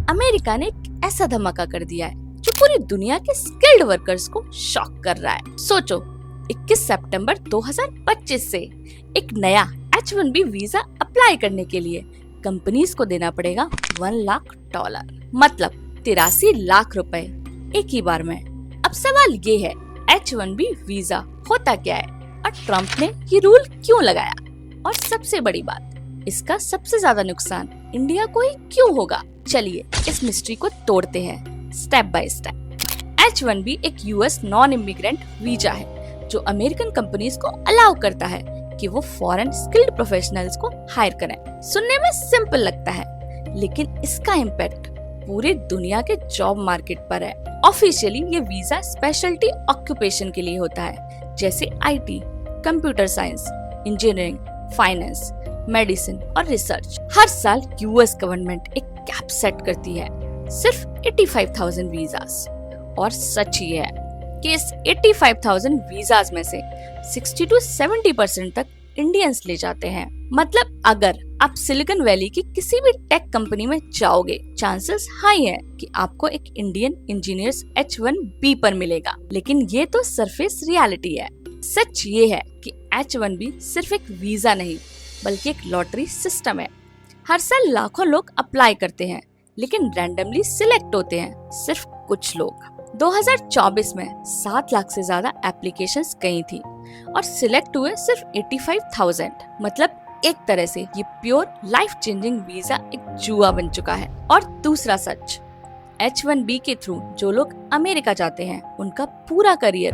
America ने एक ऐसा धमाका कर दिया है जो पूरी दुनिया के स्किल्ड वर्कर्स को शॉक कर रहा है। सोचो, 21 सितंबर 2025 से एक नया H1B वीजा अप्लाई करने के लिए कंपनीज को देना पड़ेगा $1 लाख, मतलब 83 लाख रुपए एक ही बार में। अब सवाल ये है, H1B वीजा होता क्या है और ट्रम्प ने ये रूल क्यों लगाया? और सबसे बड़ी बात, इसका सबसे ज्यादा नुकसान इंडिया को ही क्यों होगा? चलिए इस मिस्ट्री को तोड़ते हैं स्टेप बाय स्टेप। H1B एक यूएस नॉन इमिग्रेंट वीजा है जो अमेरिकन कंपनीज को अलाउ करता है कि वो फॉरेन स्किल्ड प्रोफेशनल्स को हायर करें। सुनने में सिंपल लगता है, लेकिन इसका इम्पैक्ट पूरे दुनिया के जॉब मार्केट पर है। ऑफिशियली ये वीजा स्पेशलिटी ऑक्यूपेशन के लिए होता है, जैसे IT, computer science, engineering, finance, medicine और रिसर्च। हर साल यूएस गवर्नमेंट एक कैप सेट करती है, सिर्फ 85,000 वीजास। और सच ये है कि इस 85,000 वीजास में से 60 to 70% तक इंडियंस ले जाते हैं। मतलब अगर आप सिलिकॉन वैली की किसी भी टेक कंपनी में जाओगे, चांसेस हाई है कि आपको एक इंडियन इंजीनियर्स H1B पर मिलेगा। लेकिन ये तो सरफेस रियलिटी है। सच ये है कि H1B सिर्फ एक वीजा नहीं बल्कि एक लॉटरी सिस्टम है। हर साल लाखों लोग अप्लाई करते हैं, लेकिन रैंडमली सिलेक्ट होते हैं सिर्फ कुछ लोग। 2024 में 7 लाख से ज्यादा एप्लीकेशंस गई थी और सिलेक्ट हुए सिर्फ 85,000। मतलब एक तरह से ये प्योर लाइफ चेंजिंग वीजा एक जुआ बन चुका है। और दूसरा सच, H1B के थ्रू जो लोग अमेरिका जाते हैं, उनका पूरा करियर,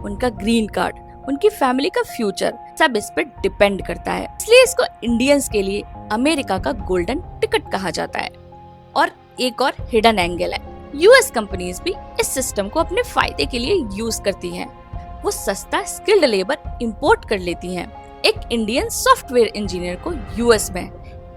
उनका ग्रीन कार्ड, उनकी फैमिली का फ्यूचर सब इस पर डिपेंड करता है। इसलिए इसको इंडियंस के लिए अमेरिका का गोल्डन टिकट कहा जाता है। और एक और हिडन एंगल है, यूएस कंपनीज भी इस सिस्टम को अपने फायदे के लिए यूज करती हैं। वो सस्ता स्किल्ड लेबर इंपोर्ट कर लेती हैं। एक इंडियन सॉफ्टवेयर इंजीनियर को यूएस में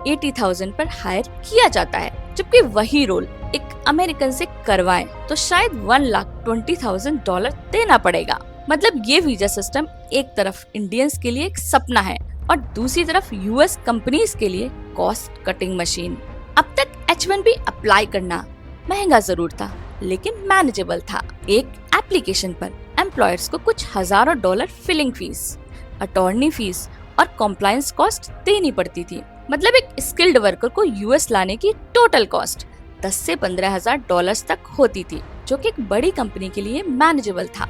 80,000 पर हायर किया जाता है, जबकि वही रोल एक अमेरिकन से करवाएं तो शायद $1,20,000 देना पड़ेगा। मतलब ये वीजा सिस्टम एक तरफ इंडियंस के लिए एक सपना है और दूसरी तरफ यूएस कंपनीज के लिए कॉस्ट कटिंग मशीन। अब तक H1B अप्लाई करना महंगा जरूर था, लेकिन मैनेजेबल था। एक एप्लीकेशन पर एम्प्लॉयर्स को कुछ हजारों dollar filing fees, attorney fees और कॉम्प्लायंस कॉस्ट देनी पड़ती थी। मतलब एक स्किल्ड वर्कर को यूएस लाने की टोटल कॉस्ट 10 से $15,000 तक होती थी, जो कि एक बड़ी कंपनी के लिए मैनेजेबल था।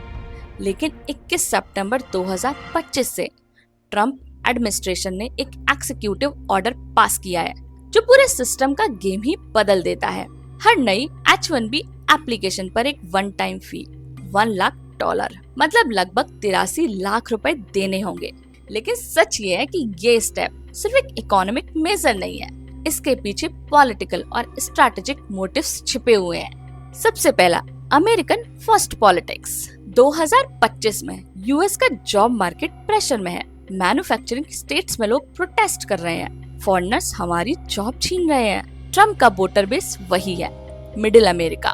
लेकिन 21 सितंबर 2025 से ट्रम्प एडमिनिस्ट्रेशन ने एक एग्जीक्यूटिव ऑर्डर पास किया है जो पूरे सिस्टम का गेम ही बदल देता है। हर नई H1B एप्लीकेशन पर एक वन टाइम फी $1 लाख, मतलब लगभग 83 लाख रुपए देने होंगे। लेकिन सच ये है कि ये स्टेप सिर्फ एक इकोनॉमिक मेजर नहीं है, इसके पीछे पॉलिटिकल और स्ट्रैटेजिक मोटिव्स छिपे हुए हैं। सबसे पहला, अमेरिकन फर्स्ट पॉलिटिक्स। 2025 में यूएस का जॉब मार्केट प्रेशर में है। मैन्युफैक्चरिंग स्टेट्स में लोग प्रोटेस्ट कर रहे हैं, फॉरेनर्स हमारी जॉब छीन रहे हैं। ट्रम्प का वोटर बेस वही है, मिडिल अमेरिका,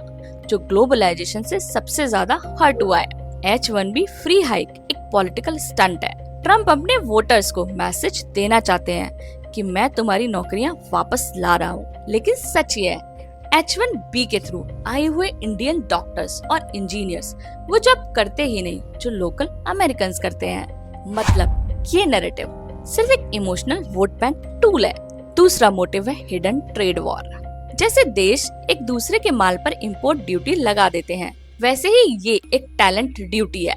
जो ग्लोबलाइजेशन से सबसे ज्यादा हर्ट हुआ है। H1B फ्री हाइक एक पॉलिटिकल स्टंट है। ट्रम्प अपने वोटर्स को मैसेज देना चाहते हैं कि मैं तुम्हारी नौकरियां वापस ला रहा हूँ। लेकिन सच ये है, H1B के थ्रू आए हुए इंडियन डॉक्टर्स और इंजीनियर्स वो जॉब करते ही नहीं जो लोकल अमेरिकन करते हैं। मतलब ये नैरेटिव सिर्फ एक इमोशनल वोट बैंक टूल है। दूसरा मोटिव है हिडन ट्रेड वॉर। जैसे देश एक दूसरे के माल पर इंपोर्ट ड्यूटी लगा देते हैं, वैसे ही ये एक टैलेंट ड्यूटी है।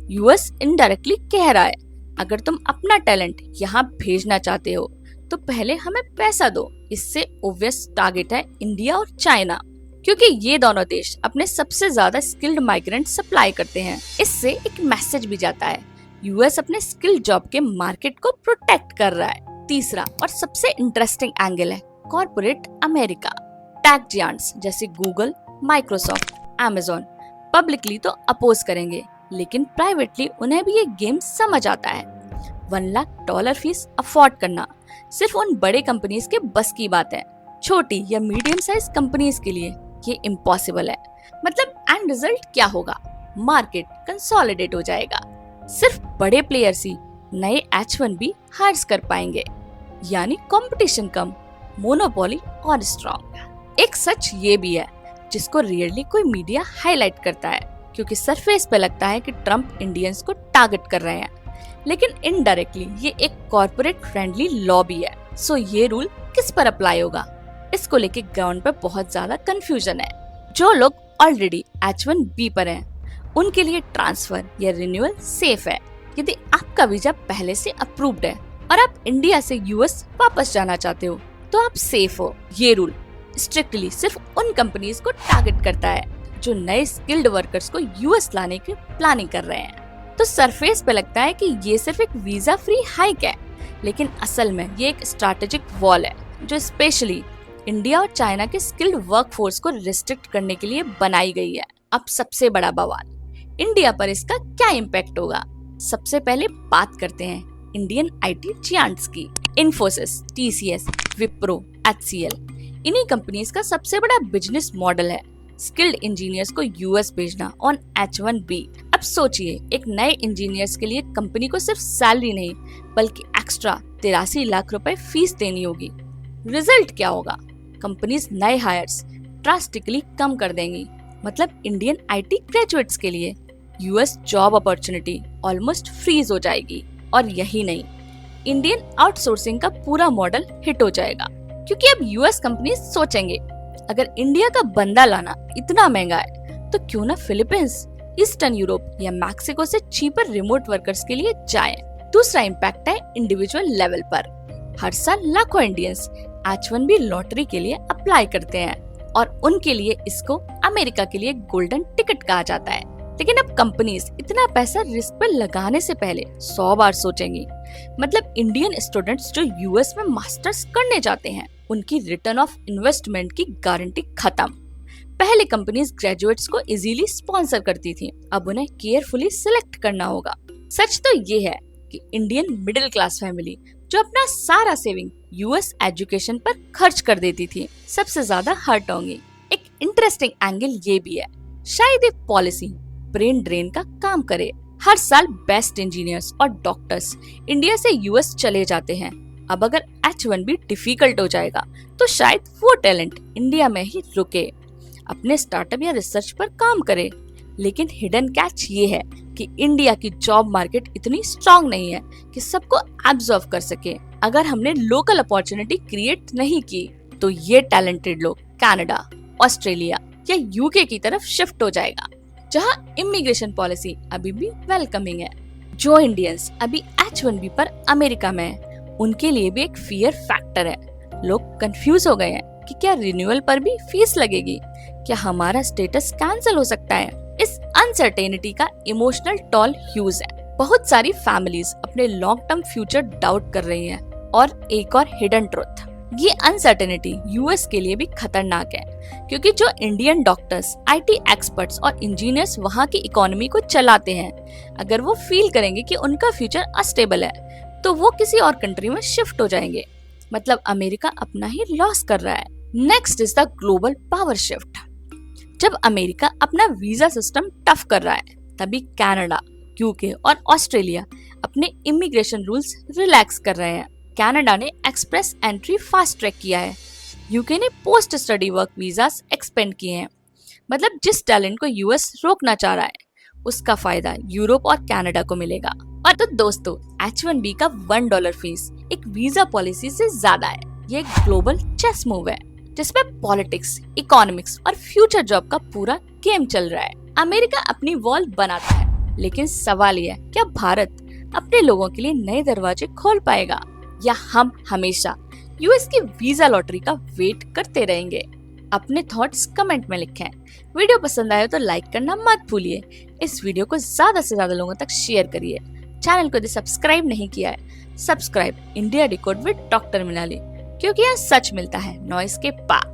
यूएस इनडायरेक्टली कह रहा है, अगर तुम अपना टैलेंट यहाँ भेजना चाहते हो तो पहले हमें पैसा दो। इससे ओब्वियस टारगेट है इंडिया और चाइना, क्योंकि ये दोनों देश अपने सबसे ज्यादा स्किल्ड माइग्रेंट सप्लाई करते हैं। इससे एक मैसेज भी जाता है, यूएस अपने स्किल्ड जॉब के मार्केट को प्रोटेक्ट कर रहा है। तीसरा और सबसे इंटरेस्टिंग एंगल है कॉर्पोरेट अमेरिका। टेक जायंट्स जैसे गूगल, माइक्रोसॉफ्ट, अमेज़न पब्लिकली तो अपोज करेंगे, लेकिन प्राइवेटली उन्हें भी ये गेम समझ आता है। $1 लाख फीस अफोर्ड करना सिर्फ उन बड़े कंपनीज के बस की बात है। छोटी या मीडियम साइज कंपनीज के लिए ये इम्पॉसिबल है। मतलब एंड रिजल्ट क्या होगा? मार्केट कंसोलिडेट हो जाएगा। सिर्फ बड़े प्लेयर्स ही नए H1B हायर्स कर पाएंगे, यानी कंपटीशन कम, मोनोपोली और स्ट्रॉन्ग। एक सच ये भी है जिसको रियरली कोई मीडिया हाईलाइट करता है, क्योंकि सरफेस पे लगता है कि ट्रम्प इंडियंस को टारगेट कर रहे हैं, लेकिन इनडायरेक्टली ये एक कॉर्पोरेट फ्रेंडली लॉ भी है। सो ये रूल किस पर अप्लाई होगा, इसको लेके ग्राउंड पर बहुत ज्यादा कंफ्यूजन है। जो लोग ऑलरेडी H1B पर हैं, उनके लिए ट्रांसफर या रिन्यूअल सेफ है। यदि आपका वीजा पहले से अप्रूव्ड है और आप इंडिया से यूएस वापस जाना चाहते हो तो आप सेफ हो। ये रूल स्ट्रिक्टली सिर्फ उन कंपनीज को टारगेट करता है जो नए स्किल्ड वर्कर्स को यूएस लाने की प्लानिंग कर रहे हैं। तो सरफेस पे लगता है कि ये सिर्फ एक वीजा फ्री हाइक है, लेकिन असल में ये एक स्ट्रैटेजिक वॉल है जो स्पेशली इंडिया और चाइना के स्किल्ड वर्कफोर्स को रिस्ट्रिक्ट करने के लिए बनाई गई है। अब सबसे बड़ा बवाल, इंडिया पर इसका क्या इम्पैक्ट होगा। सबसे पहले बात करते हैं इंडियन आईटी जियांट्स की। इन्फोसिस, टीसीएस, विप्रो, HCL, इन्हीं कंपनीज का सबसे बड़ा बिजनेस मॉडल है स्किल्ड इंजीनियर्स को यूएस भेजना ऑन H1B। अब सोचिए, एक नए इंजीनियर्स के लिए कंपनी को सिर्फ सैलरी नहीं बल्कि एक्स्ट्रा 83 लाख रुपए फीस देनी होगी। रिजल्ट क्या होगा, कंपनीज नए हायर्स ड्रास्टिकली कम कर देंगी। मतलब इंडियन आईटी ग्रेजुएट्स के लिए US job opportunity almost freeze हो जाएगी। और यही नहीं, इंडियन आउटसोर्सिंग का पूरा मॉडल हिट हो जाएगा, क्योंकि अब यूएस कंपनीज सोचेंगे अगर इंडिया का बंदा लाना इतना महंगा है तो क्यों ना फिलीपींस, ईस्टर्न यूरोप या मैक्सिको से चीपर रिमोट वर्कर्स के लिए जाएं। दूसरा इम्पैक्ट है इंडिविजुअल लेवल पर। हर साल लाखों इंडियंस H1B लॉटरी के लिए अप्लाई करते हैं और उनके लिए इसको अमेरिका के लिए गोल्डन टिकट कहा जाता है। लेकिन अब कंपनीज इतना पैसा रिस्क पर लगाने से पहले 100 बार सोचेंगी। मतलब इंडियन स्टूडेंट्स जो यूएस में मास्टर्स करने जाते हैं, उनकी रिटर्न ऑफ इन्वेस्टमेंट की गारंटी खत्म। पहले कंपनीज ग्रेजुएट्स को इजीली स्पॉन्सर करती थी, अब उन्हें केयरफुली सिलेक्ट करना होगा। सच तो ये है कि इंडियन मिडिल क्लास फैमिली जो अपना सारा सेविंग यूएस एजुकेशन पर खर्च कर देती थी, सबसे ज्यादा हर्ट होंगी। एक इंटरेस्टिंग एंगल ये भी है, शायद एक पॉलिसी ब्रेन ड्रेन का काम करे। हर साल बेस्ट इंजीनियर्स और डॉक्टर्स इंडिया से यूएस चले जाते हैं। अब अगर H1B डिफिकल्ट हो जाएगा तो शायद वो टैलेंट इंडिया में ही रुके, अपने स्टार्टअप या रिसर्च पर काम करे। लेकिन हिडन कैच ये है कि इंडिया की जॉब मार्केट इतनी स्ट्रांग नहीं है कि सबको एब्जॉर्व कर सके। अगर हमने लोकल अपॉर्चुनिटी क्रिएट नहीं की तो ये टैलेंटेड लोग कनाडा, ऑस्ट्रेलिया या यूके की तरफ शिफ्ट हो जाएगा, जहां इमिग्रेशन पॉलिसी अभी भी वेलकमिंग है। जो इंडियंस अभी H1B पर अमेरिका में हैं, उनके लिए भी एक फियर फैक्टर है। लोग कंफ्यूज हो गए हैं कि क्या रिन्यूअल पर भी फीस लगेगी, क्या हमारा स्टेटस कैंसिल हो सकता है। इस अनसर्टेनिटी का इमोशनल टॉल ह्यूज है। बहुत सारी फैमिलीज अपने लॉन्ग टर्म फ्यूचर डाउट कर रही हैं। और एक और हिडन ट्रुथ, ये अनसर्टेनिटी यूएस के लिए भी खतरनाक है, क्योंकि जो इंडियन डॉक्टर्स, आईटी एक्सपर्ट्स और इंजीनियर्स वहाँ की इकोनॉमी को चलाते हैं, अगर वो फील करेंगे कि उनका फ्यूचर अस्टेबल है तो वो किसी और कंट्री में शिफ्ट हो जाएंगे। मतलब अमेरिका अपना ही लॉस कर रहा है। Next is the global power shift. जब अमेरिका अपना वीजा सिस्टम टफ कर रहा है, तभी कनाडा, यूके और ऑस्ट्रेलिया अपने इमिग्रेशन रूल्स रिलैक्स कर रहे हैं। कनाडा ने एक्सप्रेस एंट्री फास्ट ट्रैक किया है, यूके ने post study work visas expand किए हैं। मतलब जिस टैलेंट को यूएस रोकना चाह रहा है, उसका फायदा यूरोप और कनाडा को मिलेगा। और तो दोस्तों, H1B का $1 फीस एक वीजा पॉलिसी से ज्यादा है। ये एक ग्लोबल चेस मूव है जिसमें पॉलिटिक्स, इकोनॉमिक्स और फ्यूचर जॉब का पूरा गेम चल रहा है। अमेरिका अपनी वॉल बनाता है, लेकिन सवाल यह है, क्या भारत अपने लोगों के लिए नए दरवाजे खोल पाएगा, या हम हमेशा यूएस की वीजा लॉटरी का वेट करते रहेंगे। अपने थॉट्स कमेंट में लिखें। वीडियो पसंद आए तो लाइक करना मत भूलिए। इस वीडियो को ज्यादा से ज्यादा लोगों तक शेयर करिए। चैनल को यदि सब्सक्राइब नहीं किया है, subscribe India Decode with doctor Mrinali, क्योंकि यहाँ सच मिलता है नॉइस के पास।